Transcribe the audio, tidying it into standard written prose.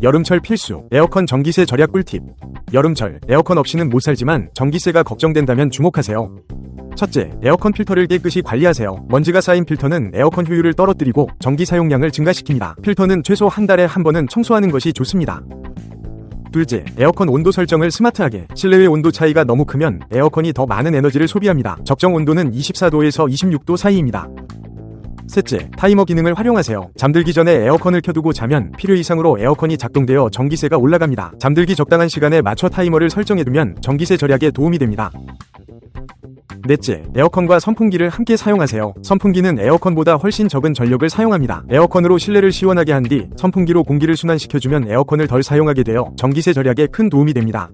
여름철 필수 에어컨 전기세 절약 꿀팁. 여름철 에어컨 없이는 못 살지만 전기세가 걱정된다면 주목하세요. 첫째, 에어컨 필터를 깨끗이 관리하세요. 먼지가 쌓인 필터는 에어컨 효율을 떨어뜨리고 전기 사용량을 증가시킵니다. 필터는 최소 한 달에 한 번은 청소하는 것이 좋습니다. 둘째, 에어컨 온도 설정을 스마트하게. 실내외 온도 차이가 너무 크면 에어컨이 더 많은 에너지를 소비합니다. 적정 온도는 24도에서 26도 사이입니다. 셋째, 타이머 기능을 활용하세요. 잠들기 전에 에어컨을 켜두고 자면 필요 이상으로 에어컨이 작동되어 전기세가 올라갑니다. 잠들기 적당한 시간에 맞춰 타이머를 설정해두면 전기세 절약에 도움이 됩니다. 넷째, 에어컨과 선풍기를 함께 사용하세요. 선풍기는 에어컨보다 훨씬 적은 전력을 사용합니다. 에어컨으로 실내를 시원하게 한 뒤 선풍기로 공기를 순환시켜주면 에어컨을 덜 사용하게 되어 전기세 절약에 큰 도움이 됩니다.